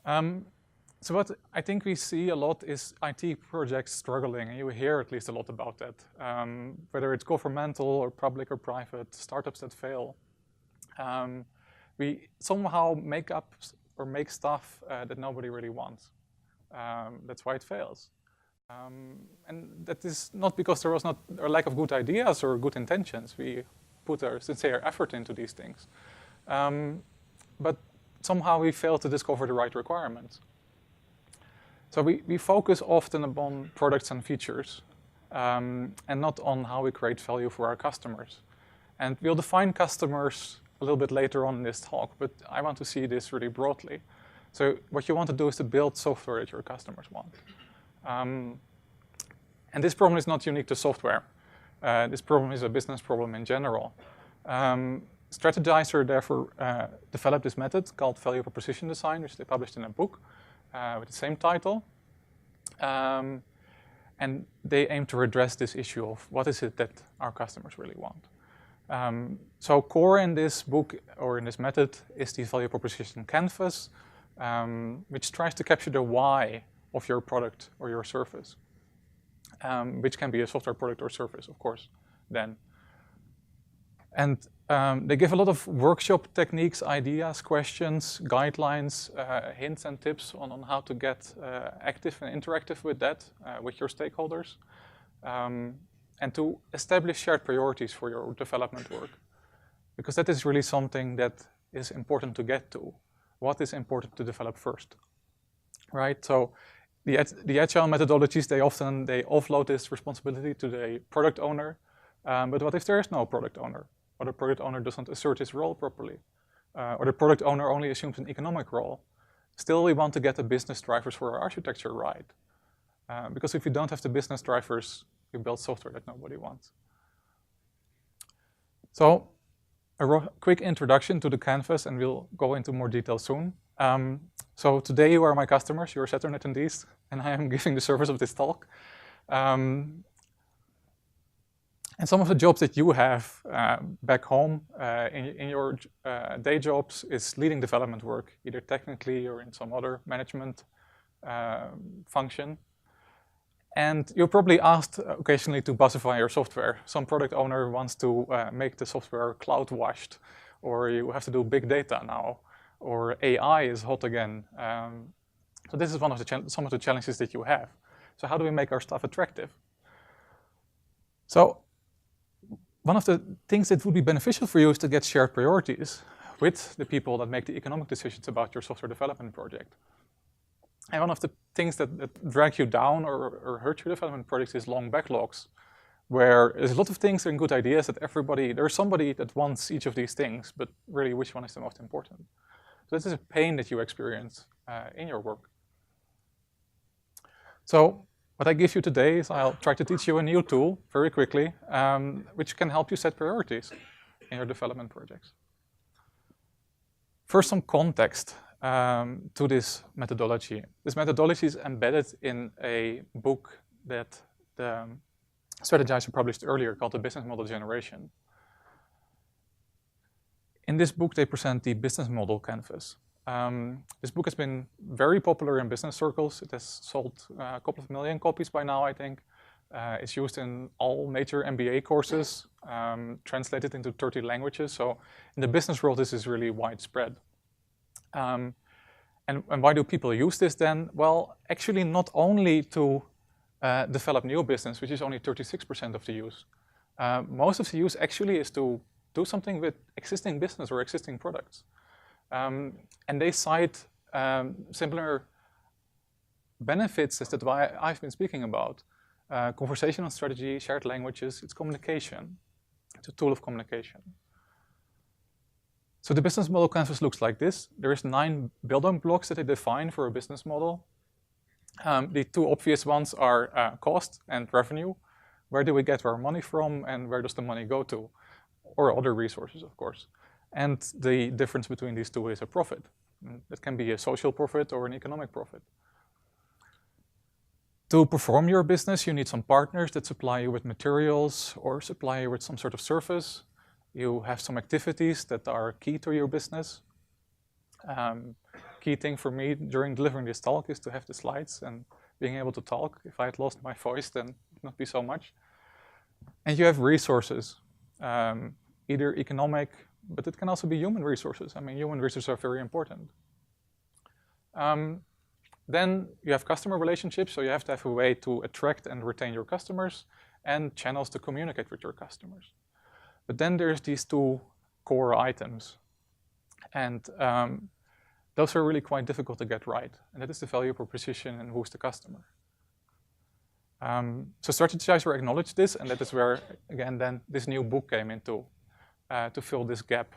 So what I think we see a lot is IT projects struggling, and you hear at least a lot about that. Whether it's governmental or public or private, startups that fail. We somehow make up or make stuff that nobody really wants. That's why it fails. And that is not because there was not a lack of good ideas or good intentions. We put our sincere effort into these things. But somehow we fail to discover the right requirements. So we focus often upon products and features, and not on how we create value for our customers. And we'll define customers a little bit later on in this talk, but I want to see this really broadly. So what you want to do is to build software that your customers want. And this problem is not unique to software. This problem is a business problem in general. Strategizer therefore developed this method called value proposition design, which they published in a book with the same title. And they aim to address this issue of what is it that our customers really want. So core in this book or in this method is the value proposition canvas, which tries to capture the why of your product or your service, which can be a software product or service, of course, then. And they give a lot of workshop techniques, ideas, questions, guidelines, hints and tips on how to get active and interactive with that, with your stakeholders, and to establish shared priorities for your development work. Because that is really something that is important to get to. What is important to develop first, right? So the agile methodologies, they offload this responsibility to the product owner. But what if there is no product owner? Or the product owner doesn't assert his role properly? Or the product owner only assumes an economic role? Still, we want to get the business drivers for our architecture right. Because if you don't have the business drivers, you build software that nobody wants. So, a quick introduction to the canvas, and we'll go into more detail soon. So today you are my customers, you're SATURN attendees, and I am giving the service of this talk. And some of the jobs that you have back home in your day jobs is leading development work, either technically or in some other management function. And you're probably asked occasionally to buzzify your software. Some product owner wants to make the software cloud washed, or you have to do big data now, or AI is hot again. So this is one of some of the challenges that you have. So how do we make our stuff attractive? So one of the things that would be beneficial for you is to get shared priorities with the people that make the economic decisions about your software development project. And one of the things that drag you down or hurt your development projects is long backlogs, where there's a lot of things and good ideas that there's somebody that wants each of these things, but really which one is the most important? So this is a pain that you experience in your work. So what I give you today is I'll try to teach you a new tool very quickly, which can help you set priorities in your development projects. First, some context to this methodology. This methodology is embedded in a book that the Strategizer published earlier called The Business Model Generation. In this book, they present the business model canvas. This book has been very popular in business circles. It has sold a couple of million copies by now, I think. It's used in all major MBA courses, translated into 30 languages. So in the business world, this is really widespread. And why do people use this then? Well, actually not only to develop new business, which is only 36% of the use. Most of the use actually is to do something with existing business or existing products. And they cite similar benefits as that I've been speaking about. Conversational strategy, shared languages, it's communication. It's a tool of communication. So the business model canvas looks like this. There is 9 building blocks that they define for a business model. The 2 obvious ones are cost and revenue. Where do we get our money from and where does the money go to? Or other resources, of course. And the difference between these 2 is a profit. That can be a social profit or an economic profit. To perform your business, you need some partners that supply you with materials or supply you with some sort of service. You have some activities that are key to your business. key thing for me during delivering this talk is to have the slides and being able to talk. If I had lost my voice, then it would not be so much. And you have resources, either economic, but it can also be human resources. I mean, human resources are very important. Then you have customer relationships, so you have to have a way to attract and retain your customers and channels to communicate with your customers. But then there's these two core items. And those are really quite difficult to get right. And that is the value proposition and who's the customer. So Strategizer acknowledged this, and that is where, again, then this new book came into to fill this gap.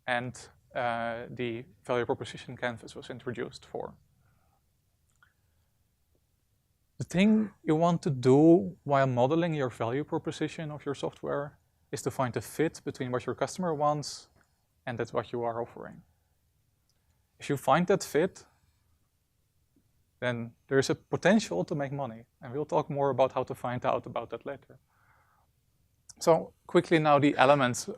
And the value proposition canvas was introduced for. The thing you want to do while modeling your value proposition of your software is to find a fit between what your customer wants and that's what you are offering. If you find that fit, then there is a potential to make money. And we'll talk more about how to find out about that later. So quickly now the elements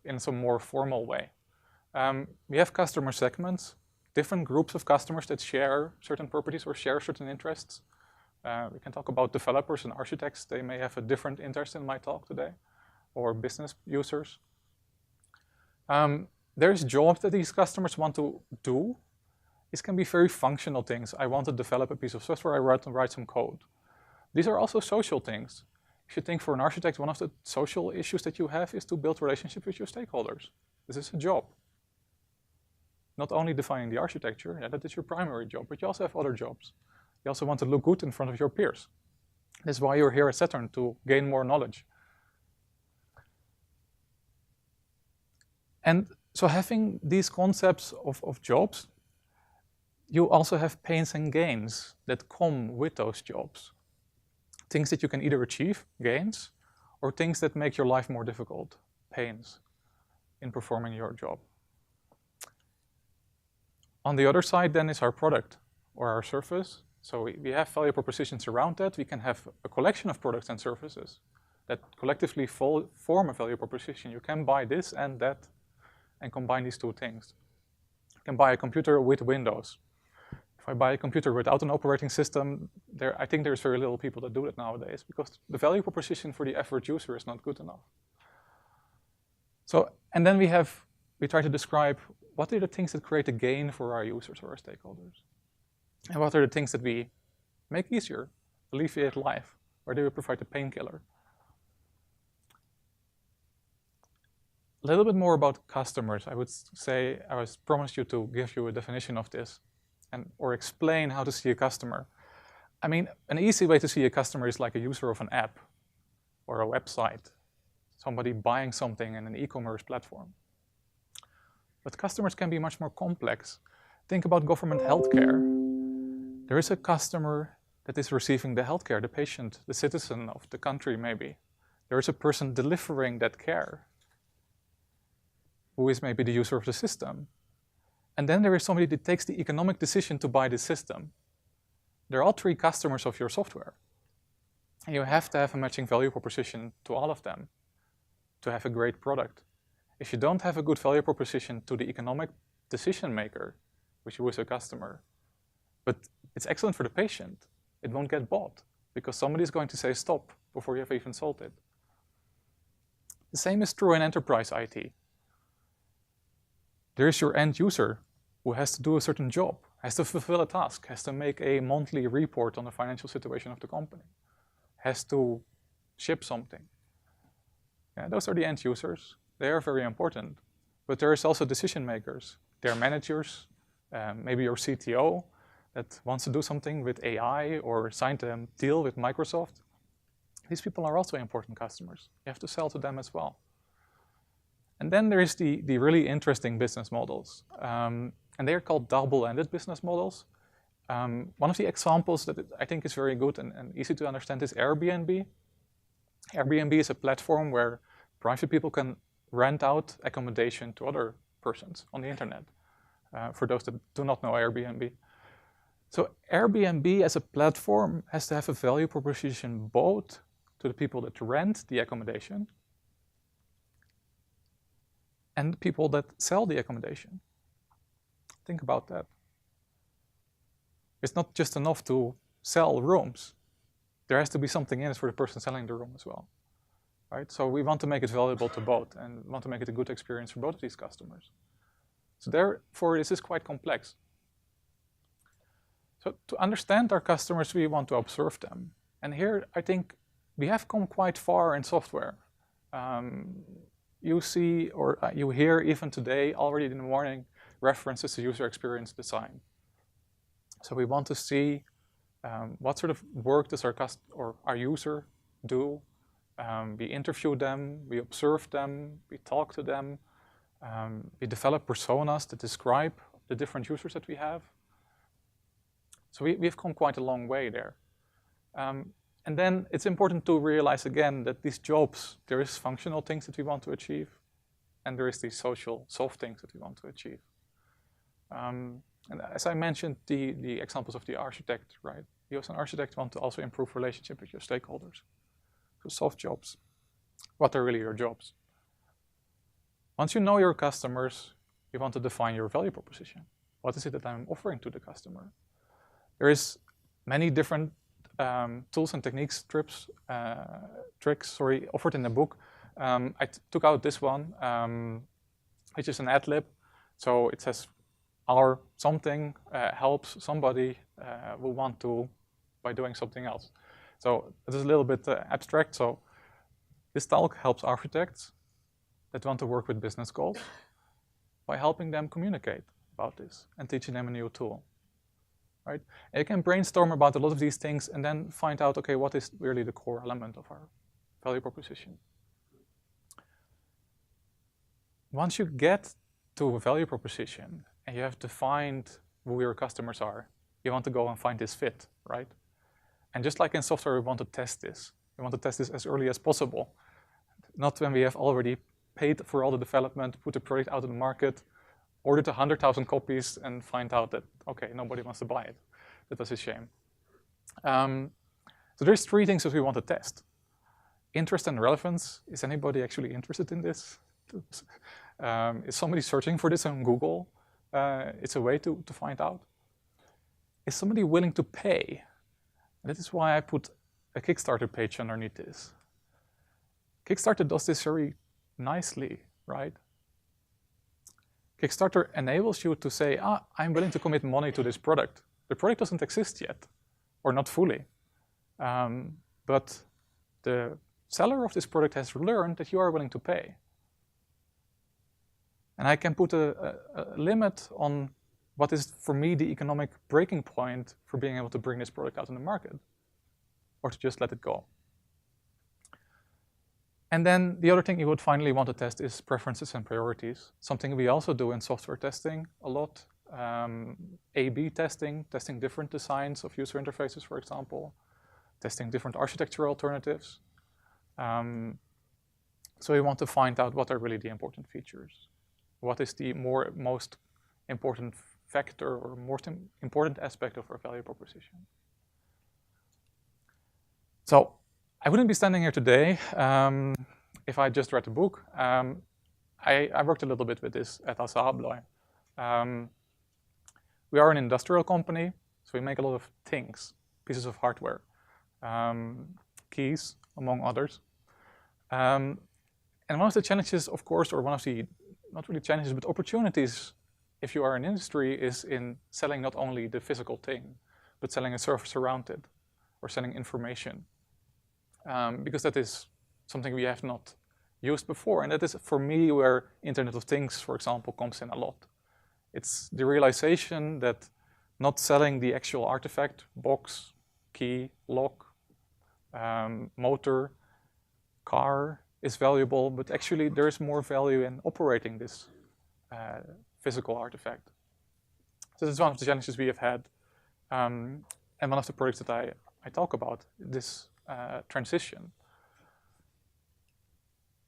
in some more formal way. We have customer segments, different groups of customers that share certain properties or share certain interests. We can talk about developers and architects. They may have a different interest in my talk today, or business users. There's jobs that these customers want to do. This can be very functional things. I want to develop a piece of software, I want to write some code. These are also social things. If you think for an architect, one of the social issues that you have is to build relationships with your stakeholders. This is a job. Not only defining the architecture, yeah, that is your primary job, but you also have other jobs. You also want to look good in front of your peers. That's why you're here at SATURN, to gain more knowledge. And so having these concepts of jobs, you also have pains and gains that come with those jobs. Things that you can either achieve, gains, or things that make your life more difficult, pains, in performing your job. On the other side then is our product or our service. So we have value propositions around that. We can have a collection of products and services that collectively form a value proposition. You can buy this and that and combine these two things. You can buy a computer with Windows. If I buy a computer without an operating system, I think there's very little people that do it nowadays because the value proposition for the average user is not good enough. So, and then we try to describe what are the things that create a gain for our users or our stakeholders? And what are the things that we make easier, alleviate life, or do we provide a painkiller? A little bit more about customers. I would say I promised you to give you a definition of this or explain how to see a customer. I mean, an easy way to see a customer is like a user of an app or a website, somebody buying something in an e-commerce platform. But customers can be much more complex. Think about government healthcare. There is a customer that is receiving the healthcare, the patient, the citizen of the country maybe. There is a person delivering that care who is maybe the user of the system. And then there is somebody that takes the economic decision to buy the system. They're all three customers of your software. And you have to have a matching value proposition to all of them to have a great product. If you don't have a good value proposition to the economic decision maker, which you is a customer, but it's excellent for the patient, it won't get bought because somebody's going to say stop before you have even sold it. The same is true in enterprise IT. There is your end user who has to do a certain job, has to fulfill a task, has to make a monthly report on the financial situation of the company, has to ship something. Yeah, those are the end users. They are very important. But there is also decision makers. They're managers, maybe your CTO that wants to do something with AI or signed a deal with Microsoft. These people are also important customers. You have to sell to them as well. And then there is the really interesting business models. And they are called double-ended business models. One of the examples that I think is very good and easy to understand is Airbnb. Airbnb is a platform where private people can rent out accommodation to other persons on the internet, for those that do not know Airbnb. So Airbnb as a platform has to have a value proposition both to the people that rent the accommodation and the people that sell the accommodation. Think about that. It's not just enough to sell rooms. There has to be something in it for the person selling the room as well, right? So we want to make it valuable to both and want to make it a good experience for both of these customers. So therefore, this is quite complex. So to understand our customers, we want to observe them. And here, I think we have come quite far in software. You see, or you hear even today, already in the morning, references to user experience design. So we want to see what sort of work does our user do. We interview them, we observe them, we talk to them. We develop personas that describe the different users that we have. So we've come quite a long way there. And then it's important to realize again that these jobs, there is functional things that we want to achieve, and there is these social, soft things that we want to achieve. And as I mentioned, the examples of the architect, right? You as an architect want to also improve relationship with your stakeholders. So soft jobs. What are really your jobs? Once you know your customers, you want to define your value proposition. What is it that I'm offering to the customer? There is many different tools and techniques, tricks offered in the book. I took out this one, which is an ad lib. So it says, our something helps somebody who want to by doing something else. So it is a little bit abstract. So this talk helps architects that want to work with business goals by helping them communicate about this and teaching them a new tool. Right? And you can brainstorm about a lot of these things and then find out, okay, what is really the core element of our value proposition. Once you get to a value proposition and you have defined who your customers are, you want to go and find this fit, right? And just like in software, we want to test this. We want to test this as early as possible. Not when we have already paid for all the development, put the product out in the market, ordered 100,000 copies and find out that, okay, nobody wants to buy it. That was a shame. So there's three things that we want to test. Interest and relevance. Is anybody actually interested in this? Is somebody searching for this on Google? It's a way to find out. Is somebody willing to pay? And that is why I put a Kickstarter page underneath this. Kickstarter does this very nicely, right? Kickstarter enables you to say, I'm willing to commit money to this product. The product doesn't exist yet, or not fully. But the seller of this product has learned that you are willing to pay. And I can put a limit on what is, for me, the economic breaking point for being able to bring this product out in the market, or to just let it go. And then the other thing you would finally want to test is preferences and priorities, something we also do in software testing a lot. A/B testing, testing different designs of user interfaces, for example, testing different architectural alternatives. So we want to find out what are really the important features. What is the most important factor or most important aspect of our value proposition? So I wouldn't be standing here today if I just read the book. I worked a little bit with this at ASSA ABLOY. We are an industrial company, so we make a lot of things, pieces of hardware, keys, among others. And one of the challenges, of course, or one of the, not really challenges, but opportunities, if you are in industry, is in selling not only the physical thing, but selling a service around it, or selling information. Because that is something we have not used before. And that is, for me, where Internet of Things, for example, comes in a lot. It's the realization that not selling the actual artifact, box, key, lock, motor, car is valuable, but actually there is more value in operating this physical artifact. So this is one of the challenges we have had, and one of the projects that I talk about, this transition.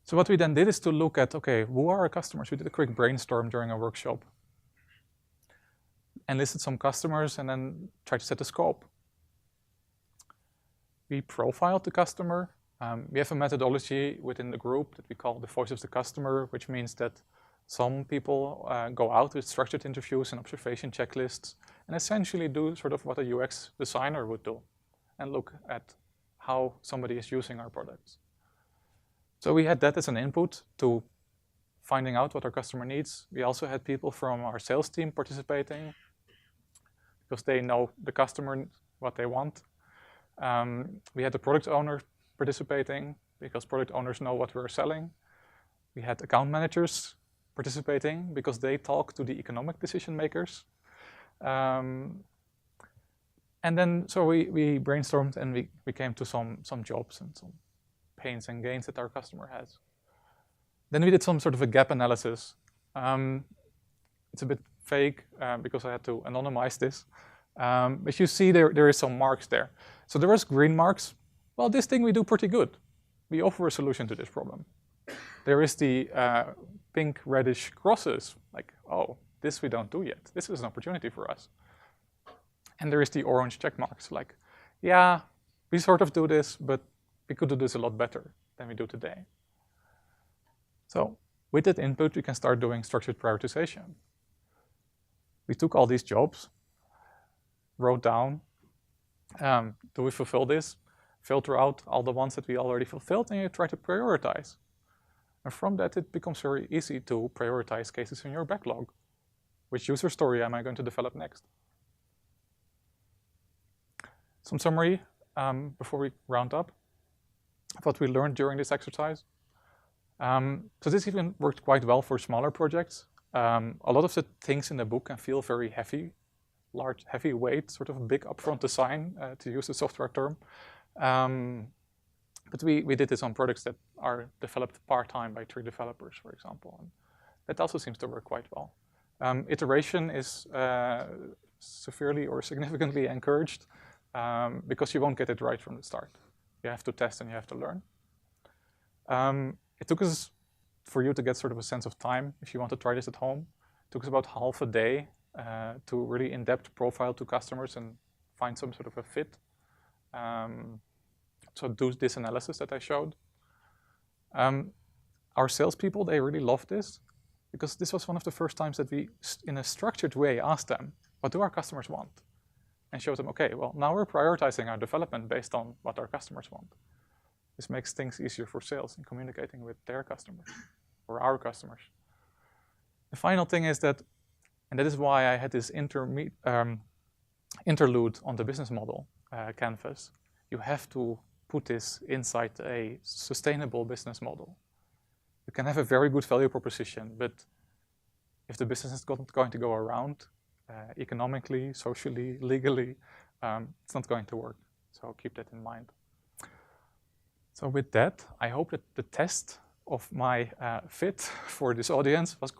So what we then did is to look at, okay, who are our customers? We did a quick brainstorm during a workshop and listed some customers and then tried to set the scope. We profiled the customer. We have a methodology within the group that we call the voice of the customer, which means that Some people go out with structured interviews and observation checklists and essentially do sort of what a UX designer would do and look at how somebody is using our products. So we had that as an input to finding out what our customer needs. We also had people from our sales team participating because they know the customer, what they want. We had the product owner participating because product owners know what we're selling. We had account managers participating because they talk to the economic decision makers. And then so we brainstormed and we came to some jobs and some pains and gains that our customer has. Then we did some sort of a gap analysis. It's a bit fake because I had to anonymize this. But you see there is some marks there. So there was green marks. Well, this thing we do pretty good. We offer a solution to this problem. There is the pink reddish crosses, like, oh, this we don't do yet. This is an opportunity for us. And there is the orange check marks, like, yeah, we sort of do this, but we could do this a lot better than we do today. So with that input, we can start doing structured prioritization. We took all these jobs, wrote down, do we fulfill this? Filter out all the ones that we already fulfilled, and you try to prioritize. And from that, it becomes very easy to prioritize cases in your backlog. Which user story am I going to develop next? Some summary before we round up of what we learned during this exercise. So this even worked quite well for smaller projects. A lot of the things in the book can feel very heavy, large, heavy weight, sort of a big upfront design, to use the software term. But we did this on products that are developed part-time by 3 developers, for example. And that also seems to work quite well. Iteration is severely or significantly encouraged because you won't get it right from the start. You have to test and you have to learn. It took us, for you to get sort of a sense of time, if you want to try this at home, it took us about half a day to really in-depth profile to customers and find some sort of a fit. So do this analysis that I showed. Our salespeople, they really loved this because this was one of the first times that we, in a structured way, asked them, what do our customers want? And showed them, okay, well, now we're prioritizing our development based on what our customers want. This makes things easier for sales in communicating with their customers or our customers. The final thing is that, and that is why I had this interlude on the business model canvas, you have to put this inside a sustainable business model. You can have a very good value proposition, but if the business is not going to go around economically, socially, legally, it's not going to work. So keep that in mind. So with that, I hope that the test of my fit for this audience was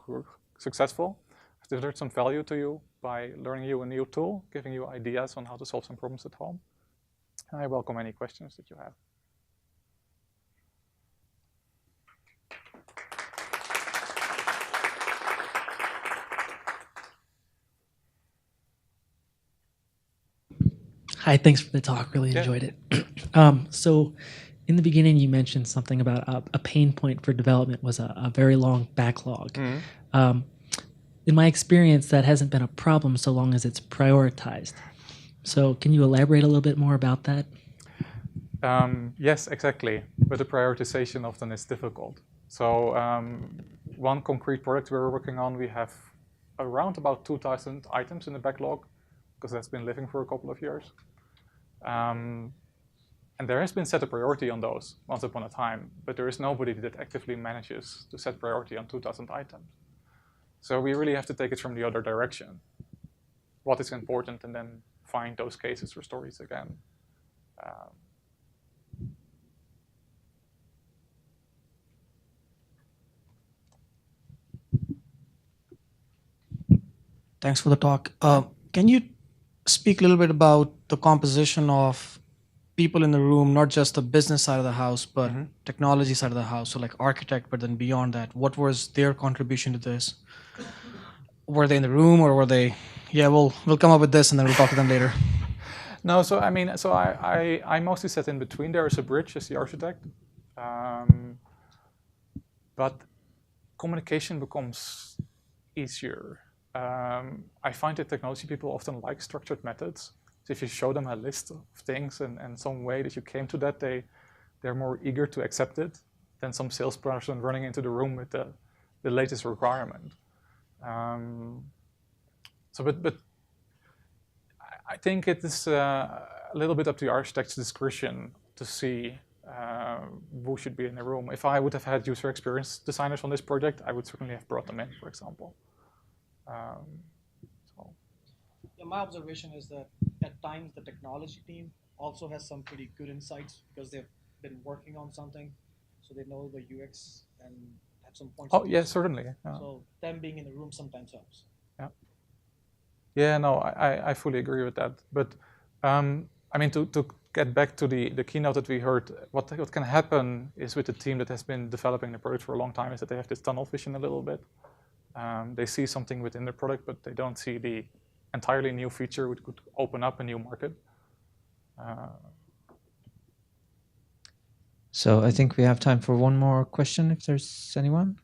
successful. I've delivered some value to you by learning you a new tool, giving you ideas on how to solve some problems at home. And I welcome any questions that you have. Hi, thanks for the talk. Really enjoyed it. So in the beginning, you mentioned something about a pain point for development was a very long backlog. Mm-hmm. In my experience, that hasn't been a problem so long as it's prioritized. So can you elaborate a little bit more about that? Yes, exactly. But the prioritization often is difficult. So one concrete product we're working on, we have around about 2,000 items in the backlog because that's been living for a couple of years. And there has been set a priority on those once upon a time, but there is nobody that actively manages to set priority on 2,000 items. So we really have to take it from the other direction. What is important, and then find those cases or stories again. Thanks for the talk. Can you speak a little bit about the composition of people in the room, not just the business side of the house, but technology side of the house, so like architect, but then beyond that, what was their contribution to this? Were they in the room, or were they, yeah, we'll come up with this and then we'll talk to them later? No, so I mean, so I mostly sat in between there as a bridge as the architect. But communication becomes easier. I find that technology people often like structured methods. So if you show them a list of things and some way that you came to that, they're more eager to accept it than some salesperson running into the room with the latest requirement. But I think it is a little bit up to the architect's discretion to see who should be in the room. If I would have had user experience designers on this project, I would certainly have brought them in, for example. Yeah, my observation is that at times the technology team also has some pretty good insights because they've been working on something, so they know the UX and have some points. Oh, yes, certainly. Yeah. So them being in the room sometimes helps. Yeah. Yeah, no, I fully agree with that. But I mean, to get back to the keynote that we heard, what can happen is with the team that has been developing the product for a long time is that they have this tunnel vision a little bit. They see something within the product, but they don't see the entirely new feature which could open up a new market. So I think we have time for one more question, if there's anyone.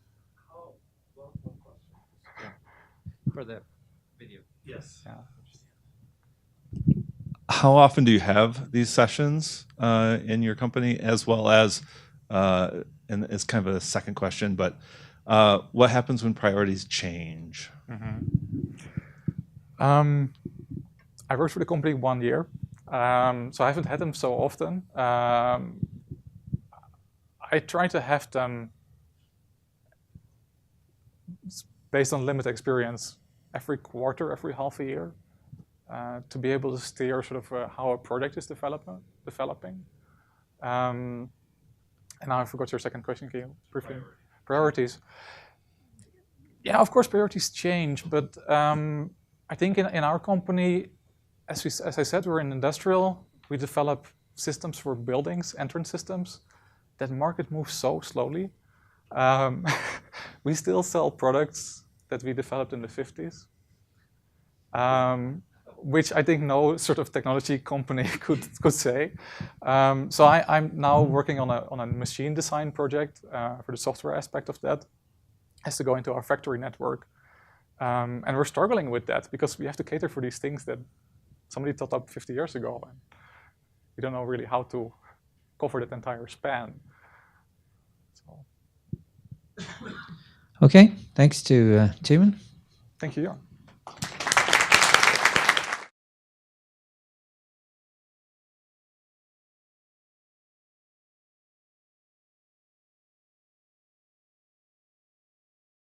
For the video. Yes. Yeah. How often do you have these sessions in your company, as well as, and it's kind of a second question, but what happens when priorities change? Mm-hmm. I worked for the company 1 year, so I haven't had them so often. I try to have them based on limited experience every quarter, every half a year, to be able to steer sort of how a project is developing. And now I forgot your second question. Can you briefly? Priorities. Yeah, of course priorities change, but I think in our company, as I said, we're in industrial. We develop systems for buildings, entrance systems. That market moves so slowly. We still sell products that we developed in the 50s, which I think no sort of technology company could say. So I'm now working on a machine design project for the software aspect of that. Has to go into our factory network. And we're struggling with that because we have to cater for these things that somebody thought up 50 years ago. And we don't know really how to cover that entire span. So. Okay, thanks to Thijmen. Thank you, Jan.